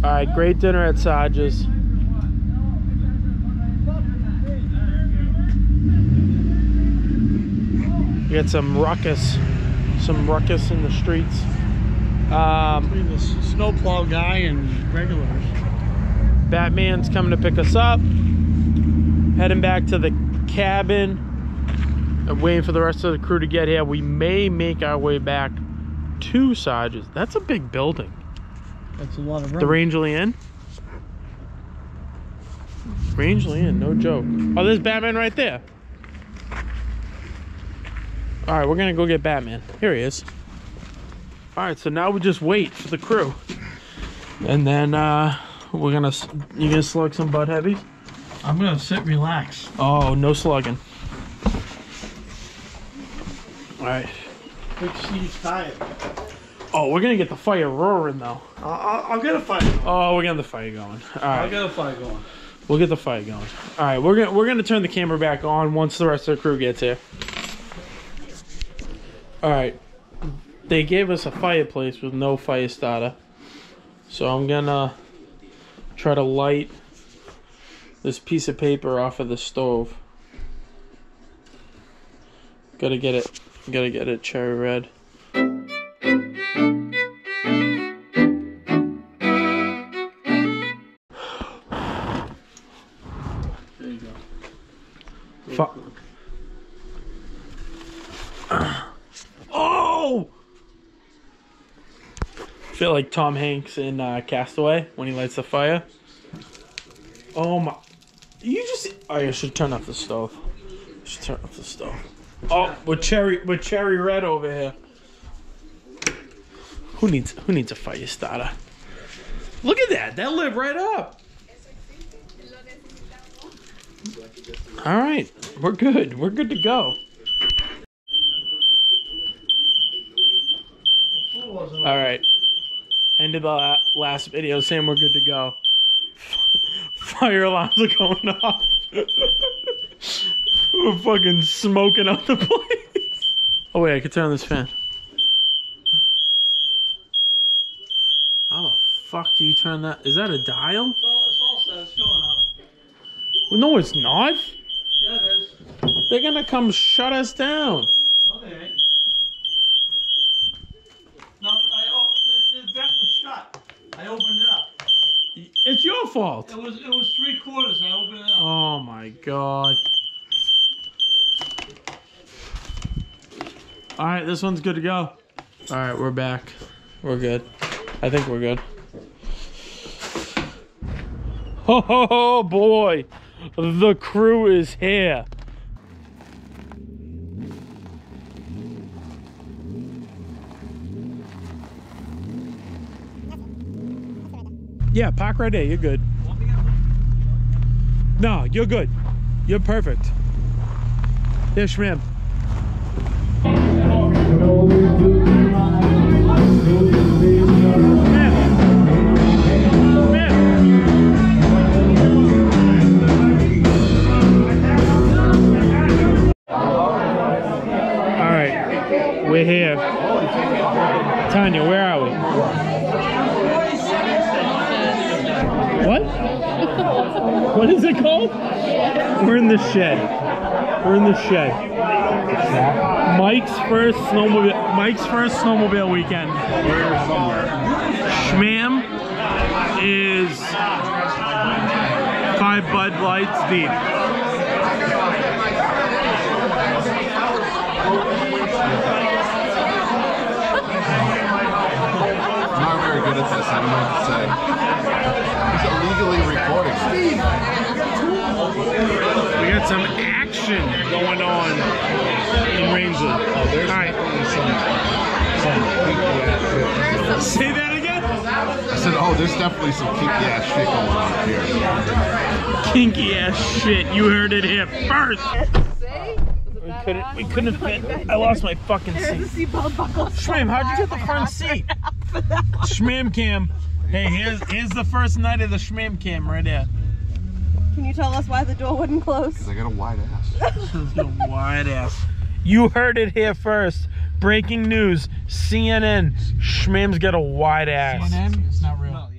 All right, great dinner at Sarge's. We got some ruckus in the streets. Between the snowplow guy and regulars. Batman's coming to pick us up. Heading back to the cabin. I'm waiting for the rest of the crew to get here. We may make our way back to Sarge's. That's a big building. That's a lot of room. The Rangeley Inn. Rangeley Inn, no joke. Oh, there's Batman right there. All right, we're gonna go get Batman. Here he is. All right, so now we just wait for the crew, and then you gonna slug some butt heavies. I'm gonna sit, relax. Oh, no slugging. All right. Big Steve's tired. Oh, we're gonna get the fire roaring though. I'll get a fire. Oh, we're getting the fire going. All right. I'll get a fire going. We'll get the fire going. All right, we're gonna turn the camera back on once the rest of the crew gets here. All right, they gave us a fireplace with no fire starter, so I'm gonna try to light this piece of paper off of the stove. Gotta get it cherry red. There you go. Fuck. Oh! Feel like Tom Hanks in Castaway when he lights the fire. Oh my! You just. Oh, I should turn off the stove. Oh, with cherry red over here. Who needs a fire starter? Look at that! That lit right up. All right, we're good. We're good to go. All right. End of the last video saying we're good to go. Fire alarms are going off. We're fucking smoking out the place. Oh wait, I can turn on this fan. How the fuck do you turn that? Is that a dial? It's all set. It's going up. Well, no, it's not. Yeah, it is. They're gonna come shut us down. No, they ain't. No, the vent was shut. I opened it up. It's your fault. It was 3/4. I opened it up. Oh my god. All right, this one's good to go. All right, we're back. We're good. I think we're good. Oh boy, the crew is here. Yeah, park right there. You're good. No, you're good. You're perfect. Yes, ma'am. All right, we're here. Tanya, where are we? What? What is it called? We're in the shed. We're in the shed. Mike's first snowmobile weekend. We're somewhere. Schmam is 5 Bud Lights deep. I'm not very good at this, I don't know what to say. He's illegally recording. We got some action going on in Rangeley. Oh, there's all right. Say that again? I said, oh, there's definitely some kinky ass shit going on here. Kinky ass shit. You heard it here first. We couldn't fit. I lost my fucking seat. Shmam, how'd you get the front seat? Shmam cam. Hey, here's the first night of the Shmam cam right there. Can you tell us why the door wouldn't close? Because I got a wide ass. Wide ass. You heard it here first. Breaking news. CNN. Shmam's got a wide ass. CNN? It's not real.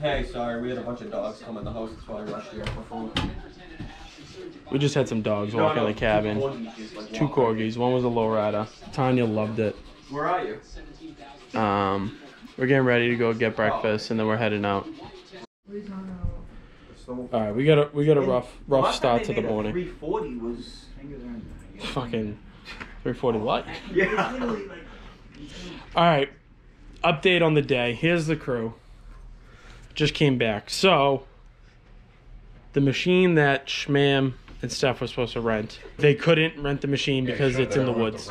Hey, sorry, we had a bunch of dogs come in the house. That's why I rushed here for food. We just had some dogs walk in the cabin. 2 corgis. One was a lowrider. Tanya loved it. Where are you? We're getting ready to go get breakfast, and then we're heading out. All right, we got a rough start to the morning. 340 was Fucking 340 light. yeah. All right, update on the day. Here's the crew. Just came back. So the machine that Schmam and Steph were supposed to rent, they couldn't rent the machine because it's in the woods.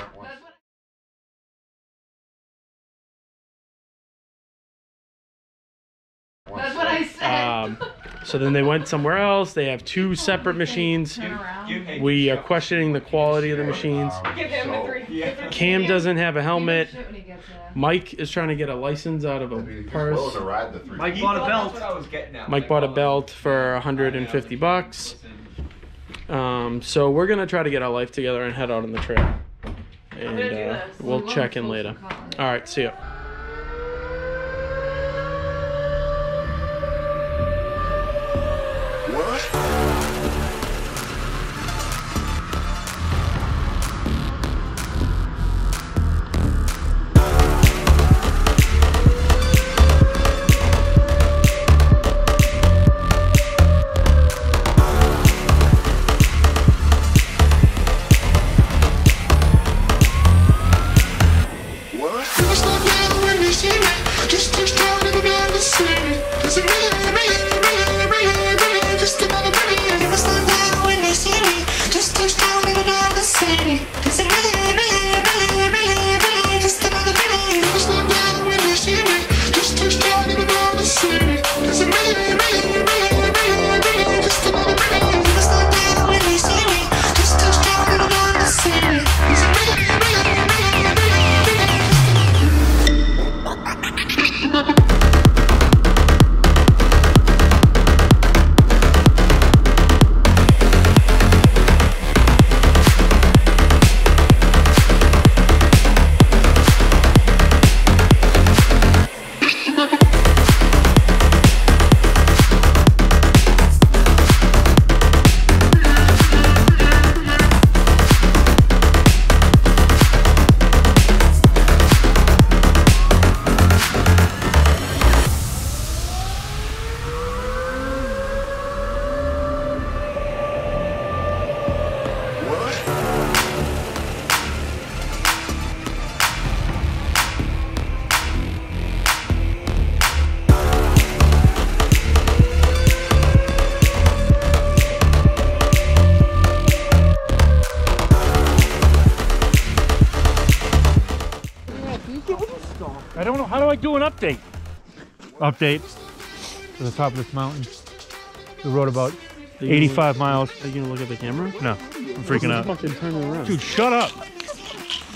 That's what I said. So then they went somewhere else. They have 2 separate machines. We are questioning the quality of the machines. Cam doesn't have a helmet. Mike is trying to get a license out of a purse. Mike bought a belt. Mike bought a belt for $150. So we're gonna try to get our life together and head out on the trail. And we'll check in later. All right, see ya. I don't know. How do I do an update? Update to the top of this mountain. We rode about 85 miles. Are you gonna look at the camera? No, I'm freaking out. Fucking turn it around. Dude, shut up.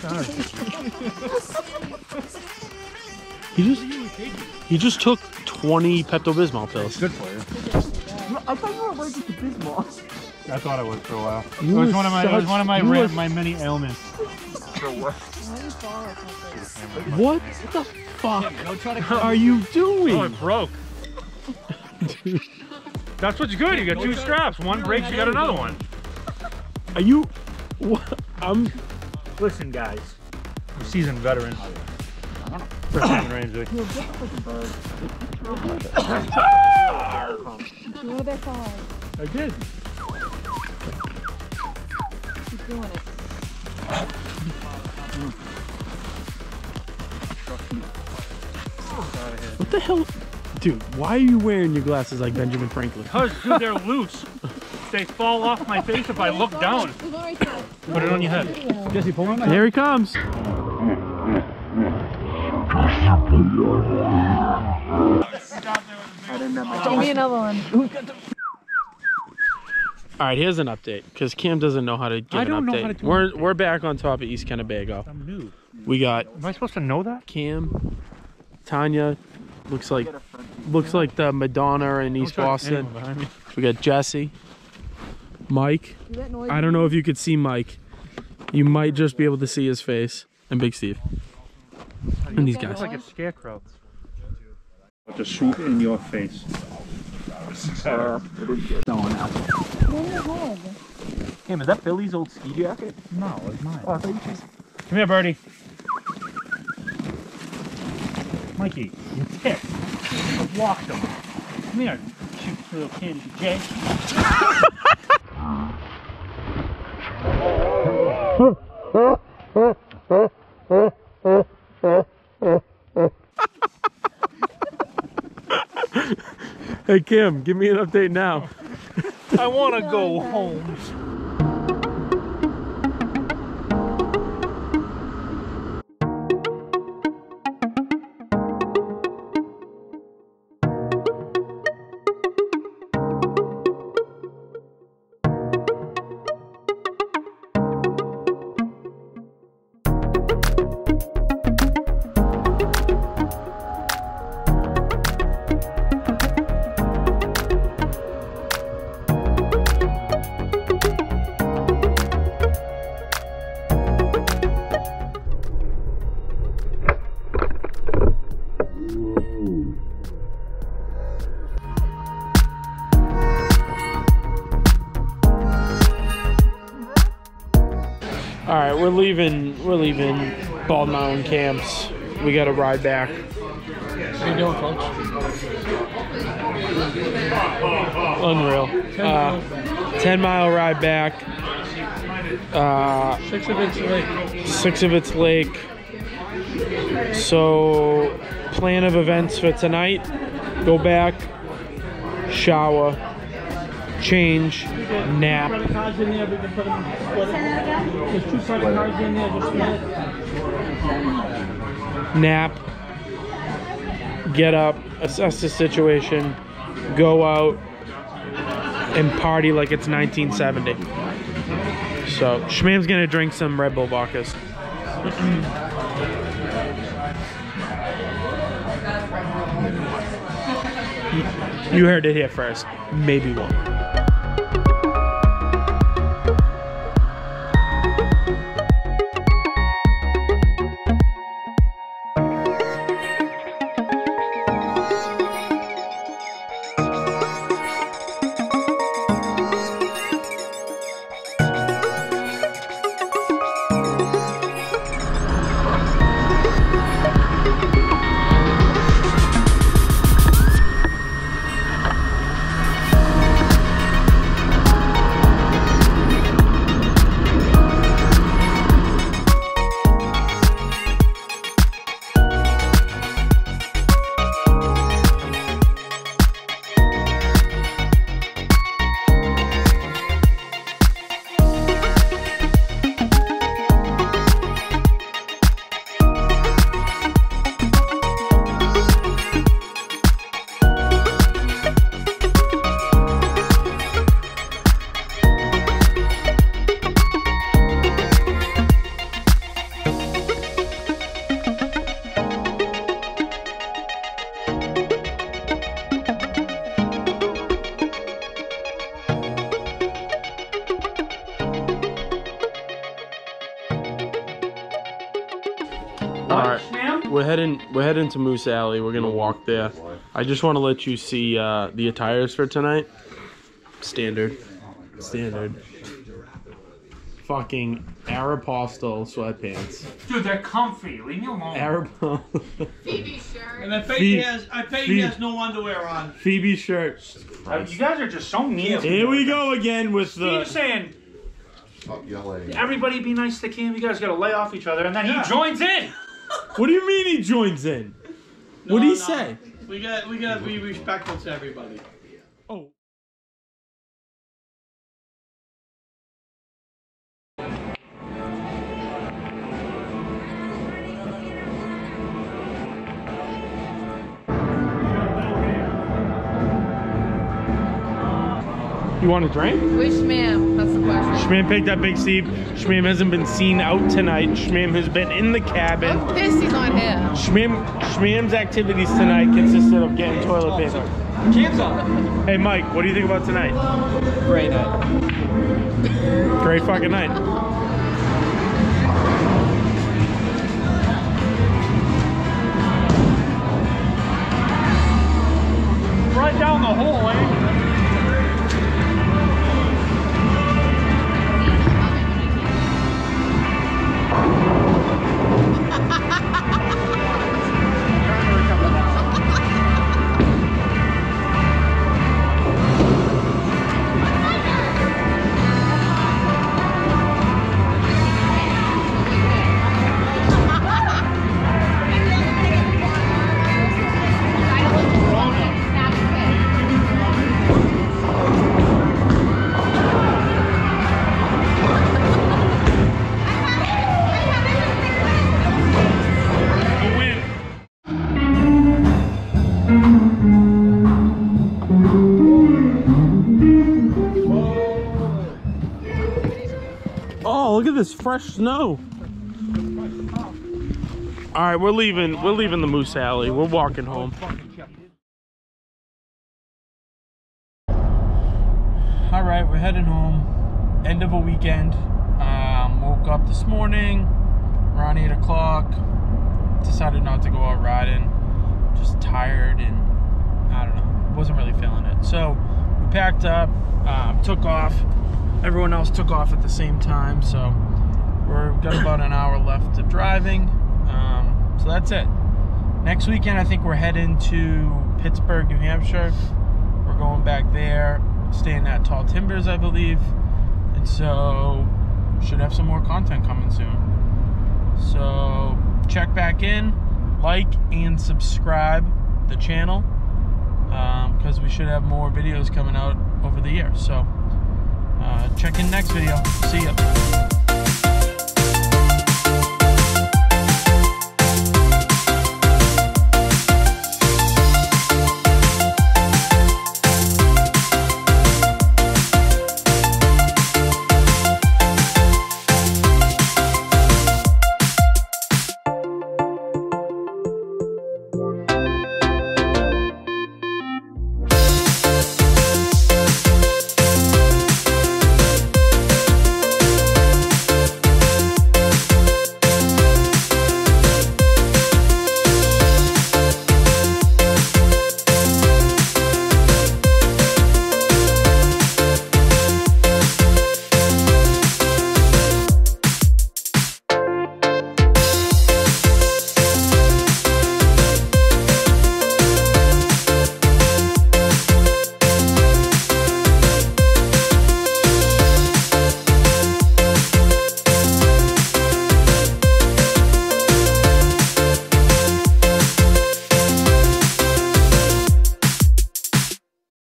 God. He just took 20 Pepto-Bismol pills. Good for you. I thought you were allergic to Bismol. I thought I was for a while. It was one of my many ailments. What the fuck are you doing? Oh, it broke. That's what's good. You got 2 straps. One breaks, you got another one. Are you? What? Listen, guys. I'm a seasoned veteran. First time in Rangeley. You know that song. I did. Keep doing it. What the hell? Dude, why are you wearing your glasses like Benjamin Franklin? Because, dude, they're loose. They fall off my face if I look down. Put it on your head. Jesse, pull on my head. Here he comes. Give me another one. All right, here's an update because Cam doesn't know how to give an update. We're back on top of East Kennebago. I'm new. We got. Am I supposed to know that? Cam, Tanya, looks like the Madonna in East Boston. We got Jesse, Mike. I don't know if you could see Mike. You might just be able to see his face, and Big Steve, and these guys. It's like a scarecrow. To shoot in your face. Cam, is that Billy's old ski jacket? No, it's mine. Oh, I thought you just... Come here, Birdie. Mikey, you dick. I walked him. Come here, cute little candy, Jay. Hey Kim, give me an update now. I want to go home. Alright, we're leaving Bald Mountain Camps. We gotta ride back. How you doing, folks? Unreal. 10-mile ride back. 6 of it's lake. 6 of it's lake. So, plan of events for tonight. Go back, shower, change, nap. There's 2 credit cards in there, just split it. Nap, get up, assess the situation, go out, and party like it's 1970. So, Shmam's gonna drink some Red Bull vodkas. You heard it here first. Maybe one. We're heading to Moose Alley. We're gonna walk there. I just want to let you see the attires for tonight. Standard. Fucking Aeropostale sweatpants. Dude, they're comfy. Leave me alone. Phoebe shirt. And I bet he has no underwear on. Phoebe shirt. You guys are just so mean. Here we go again with Steve's saying, everybody be nice to Cam. You guys gotta lay off each other, and then he joins in. What do you mean he joins in? What did he say? We gotta be respectful to everybody. Oh. You want a drink? Which Shmam? That's the question. Shmam picked up Big Steve. Shmam hasn't been seen out tonight. Shmam has been in the cabin. I'm pissed he's not here. Shmam's activities tonight consisted of getting toilet paper. Hey Mike, what do you think about tonight? Great night. Great fucking night. this fresh snow. All right, we're leaving the Moose Alley. We're walking home. All right, we're heading home. End of a weekend. Woke up this morning around 8 o'clock. Decided not to go out riding. Just tired and I don't know. Wasn't really feeling it. So we packed up, took off. Everyone else took off at the same time. So we've got about an hour left of driving. So that's it. Next weekend, I think we're heading to Pittsburgh, New Hampshire. We're going back there, staying at Tall Timbers, I believe. And so should have some more content coming soon. So check back in, like and subscribe the channel, because we should have more videos coming out over the year. So check in next video. See ya.